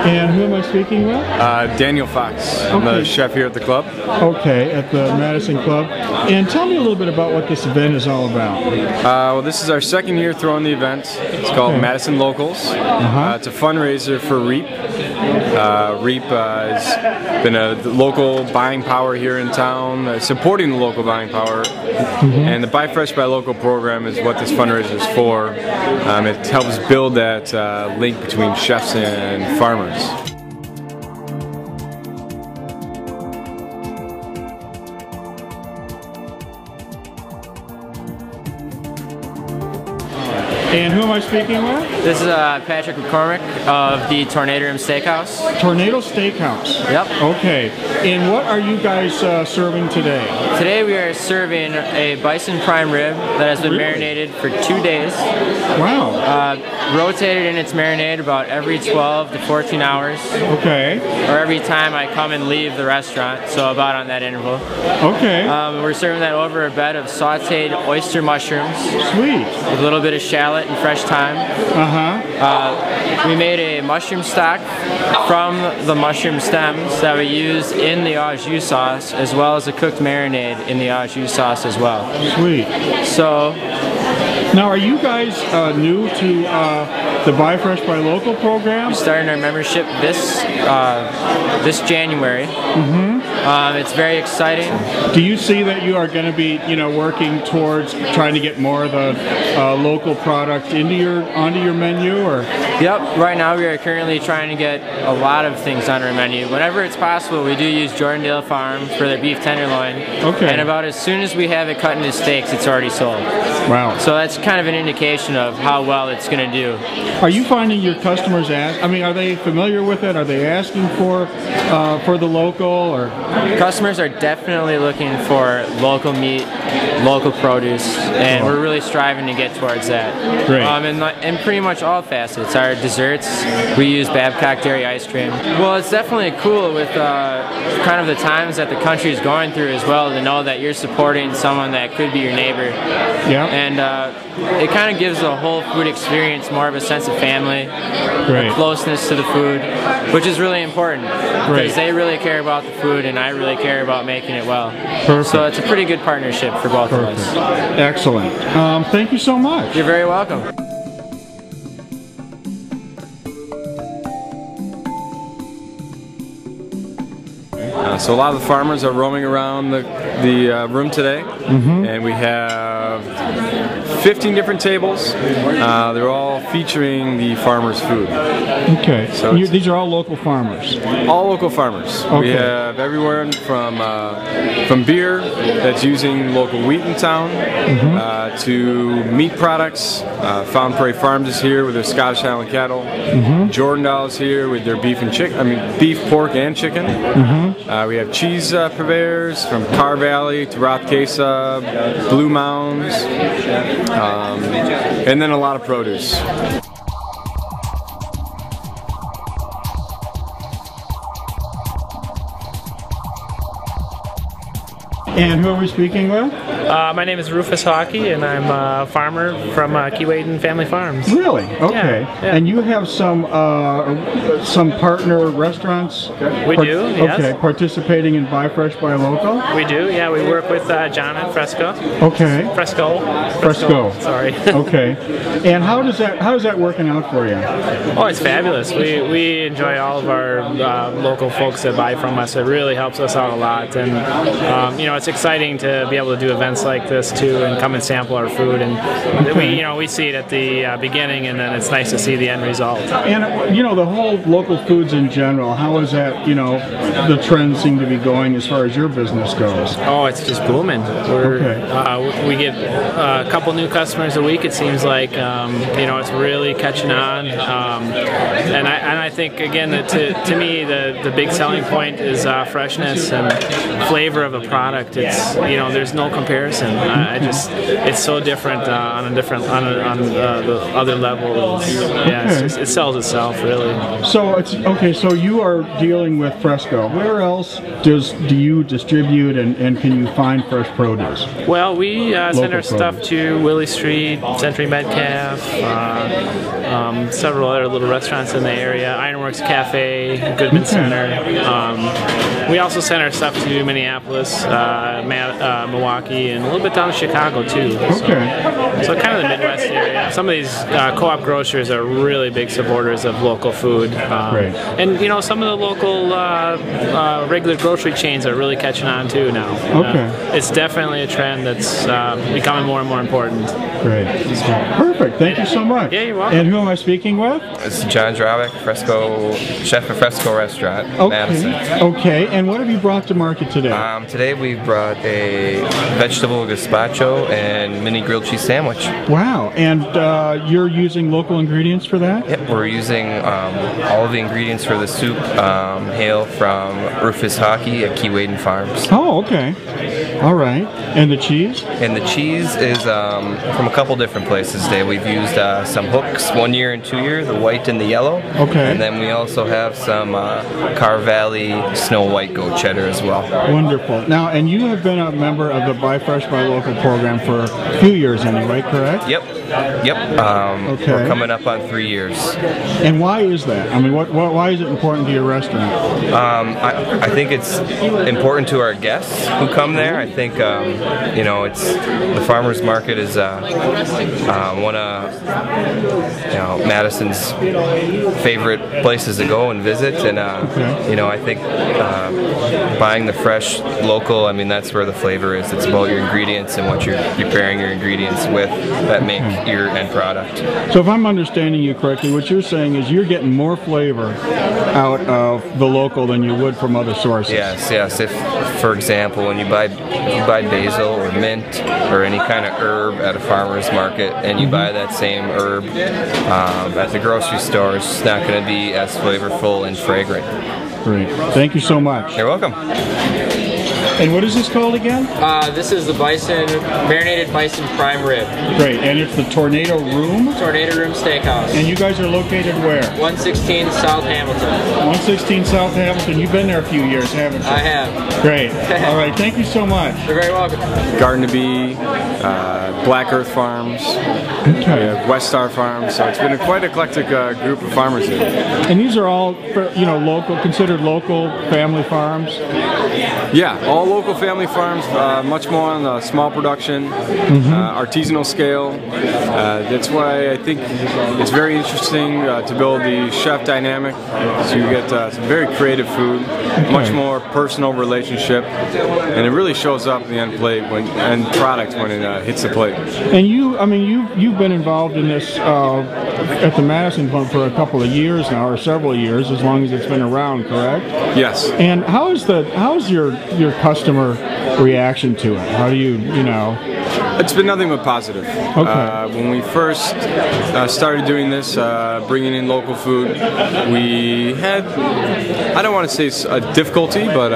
And who am I speaking with? Daniel Fox. I'm the chef here at the club. Okay, at the Madison Club. And tell me a little bit about what this event is all about. Well, this is our second year throwing the event. It's called Madison Locals. It's a fundraiser for REAP. REAP has been a local buying power here in town, supporting the local buying power. And the Buy Fresh, Buy Local program is what this fundraiser is for. It helps build that link between chefs and farmers. And who am I speaking with? This is Patrick McCormick of the Tornado Steakhouse. Tornado Steakhouse. Yep. Okay. And what are you guys serving today? Today we are serving a bison prime rib that has been marinated for 2 days. Wow. Rotated in its marinade about every 12 to 14 hours. Okay. Or every time I come and leave the restaurant, so about on that interval. Okay. We're serving that over a bed of sauteed oyster mushrooms. Sweet. With a little bit of shallot and fresh thyme. We made a mushroom stock from the mushroom stems that we used in the au jus sauce, as well as a cooked marinade in the au jus sauce as well. Sweet. So, now, are you guys new to the Buy Fresh, Buy Local program? We started our membership this January. It's very exciting. Do you see that you are going to be, working towards trying to get more of the local product onto your menu, or? Yep. Right now, we are currently trying to get a lot of things on our menu. Whenever it's possible, we do use Jordandale Farm for their beef tenderloin. Okay. And about as soon as we have it cut into steaks, it's already sold. Wow. So that's kind of an indication of how well it's going to do. Are you finding your customers are they familiar with it? Are they asking for the local, or? Customers are definitely looking for local meat, local produce, and we're really striving to get towards that. Great. In pretty much all facets. Our desserts, we use Babcock Dairy ice cream. Well, it's definitely cool with kind of the times that the country is going through as well, to know that you're supporting someone that could be your neighbor. Yeah. And it kind of gives the whole food experience more of a sense of family, a closeness to the food, which is really important because they really care about the food and I really care about making it well. Perfect. So it's a pretty good partnership for both of us. Excellent. Thank you so much. You're very welcome. So a lot of the farmers are roaming around the room today, and we have 15 different tables. They're all featuring the farmers' food. Okay. So these are all local farmers? All local farmers. Okay. We have everywhere from beer that's using local wheat in town to meat products. Fountain Prairie Farms is here with their Scottish Highland cattle. Jordandale is here with their beef, pork, and chicken. We have cheese purveyors from Carr Valley to Roth Queso, Blue Mounds, and then a lot of produce. And who are we speaking with? My name is Rufus Hockey, and I'm a farmer from Keewaydin Family Farms. Really? Okay. Yeah. And you have some partner restaurants? We do, yes. Okay, participating in Buy Fresh, Buy Local? We do, yeah. We work with John at Fresco. Okay. Fresco. Sorry. Okay. And how does that working out for you? Oh, it's fabulous. We enjoy all of our local folks that buy from us. It really helps us out a lot, and it's exciting to be able to do events like this too, and come and sample our food. And we see it at the beginning, and then it's nice to see the end result. And the whole local foods in general, how is that? The trends seem to be going as far as your business goes. Oh, it's just booming. We get a couple new customers a week. It seems like it's really catching on. And I think again that to me the big selling point is freshness and flavor of a product. restaurant, it's there's no comparison. It's so different on the other levels. Yeah, it sells itself really. So it's okay. So you are dealing with Fresco. Where else do you distribute and can you find fresh produce? Well, we send our stuff to Willie Street, Century Metcalf, several other little restaurants in the area, Ironworks Cafe, Goodman Center. We also send our stuff to Minneapolis, Milwaukee, and a little bit down to Chicago too. So kind of the Midwest area. Some of these co-op grocers are really big supporters of local food. And some of the local regular grocery chains are really catching on too now. It's definitely a trend that's becoming more and more important. Great. Perfect. Thank you so much. Yeah, you're welcome. And who am I speaking with? It's John Drobick, chef at Fresco Restaurant, Madison. Okay, and what have you brought to market today? Today we brought a vegetable gazpacho and mini grilled cheese sandwich. Wow, and you're using local ingredients for that? Yep, we're using all of the ingredients for the soup hail from Rufus Hockey at Keewaydon Farms. Oh, okay. All right. And the cheese? And the cheese is from a couple different places today. We've used some hooks, 1 year and 2 year, the white and the yellow. Okay. And then we also have some Carr Valley Snow White goat cheddar as well. Wonderful. Now, and you have been a member of the Buy Fresh, Buy Local program for a few years anyway, correct? Yep. We're coming up on 3 years. And why is that? I mean, why is it important to your restaurant? I think it's important to our guests who come there. I think it's the farmers market is one of Madison's favorite places to go and visit, and I think buying the fresh local. I mean, that's where the flavor is. It's about your ingredients and what you're pairing your ingredients with that make your end product. So if I'm understanding you correctly, what you're saying is you're getting more flavor out of the local than you would from other sources. Yes. If, for example, when you buy basil or mint or any kind of herb at a farmer's market, and you buy that same herb at the grocery store, it's not going to be as flavorful and fragrant. Great. Thank you so much. You're welcome. And what is this called again? This is the marinated bison prime rib. Great, and it's the Tornado Room? Tornado Room Steakhouse. And you guys are located where? 116 South Hamilton. 116 South Hamilton. You've been there a few years, haven't you? I have. Great. All right, thank you so much. You're very welcome. Garden to Bee, Black Earth Farms, we have West Star Farms, so it's been a quite eclectic group of farmers here. And these are all, local, considered local family farms? Yeah, all local family farms, much more on the small production, artisanal scale. That's why I think it's very interesting to build the chef dynamic, so you get some very creative food, much more personal relationship, and it really shows up in the end product when it hits the plate. And you've been involved in this at the Madison Club for a couple of years now, or several years, as long as it's been around, correct? Yes. And how's your customer reaction to it? How do you It's been nothing but positive. When we first started doing this, bringing in local food, we had, I don't want to say a difficulty, but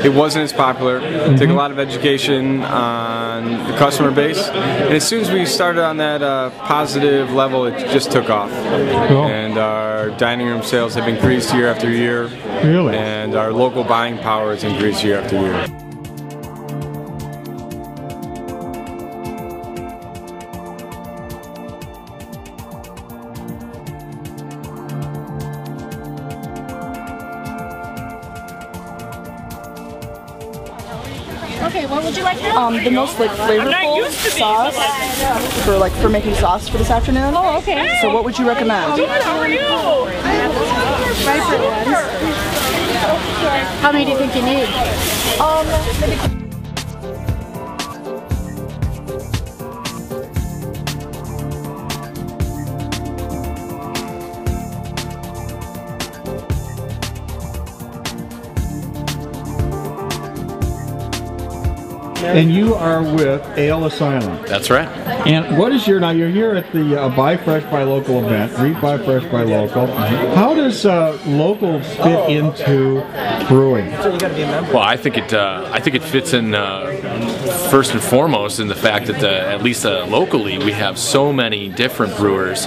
it wasn't as popular. It took a lot of education on the customer base. And as soon as we started on that positive level, it just took off. Cool. And our dining room sales have increased year after year. Really? And our local buying power has increased year after year. Okay, what would you like now? The most flavorful sauce for making sauce for this afternoon. Oh, okay. So what would you recommend? Good, how are you? Vibrant ones. How many do you think you need? and you are with Ale Asylum. That's right. And what is now you're here at the Buy Fresh, Buy Local event, Buy Fresh, Buy Local. How does local fit into brewing? Well, I think it fits in first and foremost in the fact that at least locally we have so many different brewers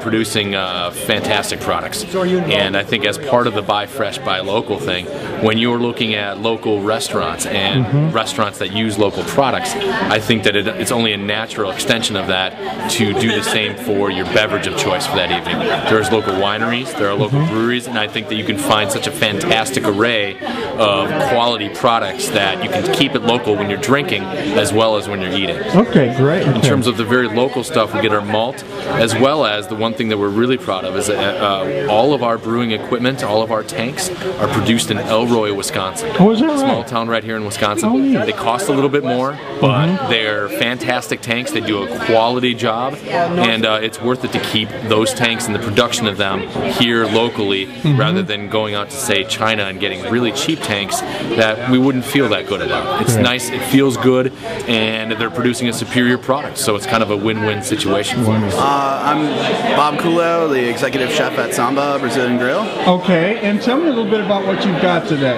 producing fantastic products. And I think as part of the Buy Fresh, Buy Local thing, when you're looking at local restaurants and restaurants that use local products, I think that it's only a natural extension of that to do the same for your beverage of choice for that evening. There's local wineries, there are local breweries, and I think that you can find such a fantastic array of quality products that you can keep it local when you're drinking as well as when you're eating. Okay, great. In terms of the very local stuff, we get our malt, as well as the one thing that we're really proud of is that all of our brewing equipment, all of our tanks are produced in Elroy, Wisconsin. Oh, is that right? Small town right here in Wisconsin. Oh, neat. They cost a little bit more, but they're fantastic tanks. They do a quality job, and it's worth it to keep those tanks and the production of them here locally rather than going out to, say, China and getting really cheap tanks that we wouldn't feel that good about. It's nice, it feels good, and they're producing a superior product, so it's kind of a win-win situation. I'm Bob Kulo, the executive chef at Samba Brazilian Grill. Okay, and tell me a little bit about what you've got today.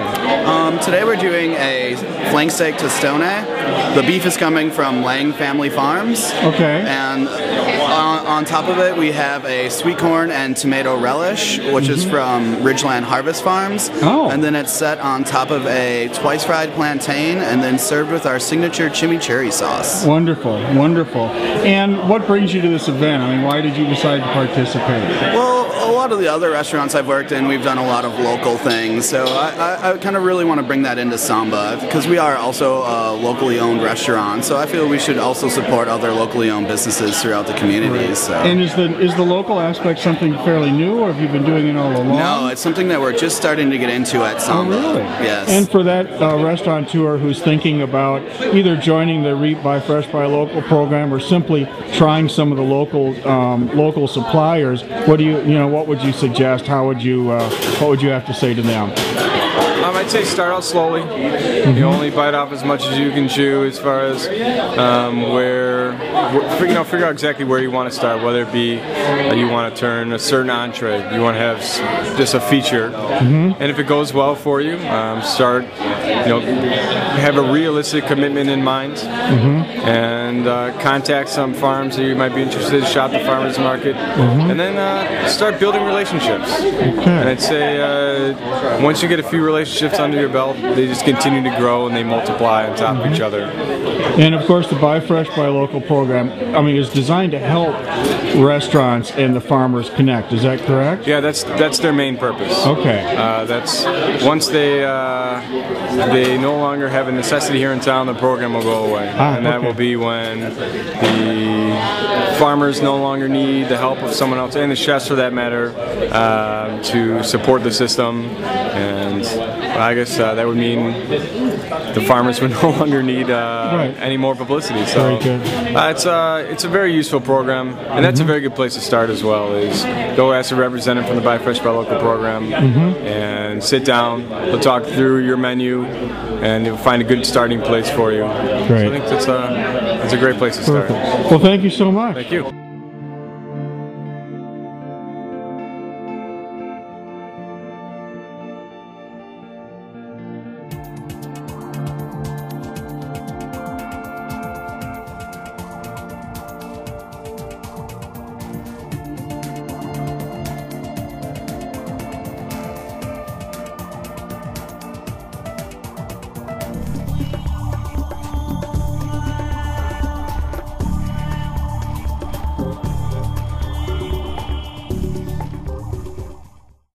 Today we're doing a flank steak tostone. The beef is coming from Lang Family Farms. Okay. And on top of it we have a sweet corn and tomato relish, which is from Ridgeland Harvest Farms. Oh. And then it's set on top of a twice fried plantain and then served with our signature chimichurri sauce. Wonderful, wonderful. And what brings you to this event? I mean, why did you decide to participate? Well, a lot of the other restaurants I've worked in, we've done a lot of local things, so I kind of really want to bring that into Samba, because we are also a locally owned restaurant, so I feel we should also support other locally owned businesses throughout the community. So. And is the local aspect something fairly new, or have you been doing it all along? No, it's something that we're just starting to get into at Samba. Oh, really? Yes. And for that restaurateur who's thinking about either joining the Buy Fresh, Buy Local program or simply trying some of the local suppliers, what would you suggest? What would you have to say to them? I'd say start out slowly. You only bite off as much as you can chew, as far as figure out exactly where you want to start. Whether it be you want to turn a certain entree, you want to have just a feature, and if it goes well for you, start. Have a realistic commitment in mind, and contact some farms that you might be interested. Shop the farmers market, and then start building relationships. And I'd say once you get a few relationships under your belt, they just continue to grow and they multiply on top of each other. And of course, the Buy Fresh, Buy Local program, is designed to help restaurants and the farmers connect. Is that correct? Yeah, that's their main purpose. Okay. That's once they no longer have a necessity here in town, the program will go away, and that will be when the farmers no longer need the help of someone else, and the chefs for that matter, to support the system. And I guess that would mean the farmers would no longer need any more publicity. So it's a very useful program, and that's a very good place to start as well. Is go ask a representative from the Buy Fresh, Buy Local program, and sit down. They'll talk through your menu, and you'll find a good starting place for you. Great. So I think that's a great place to start. Well, thank you so much. Thank you.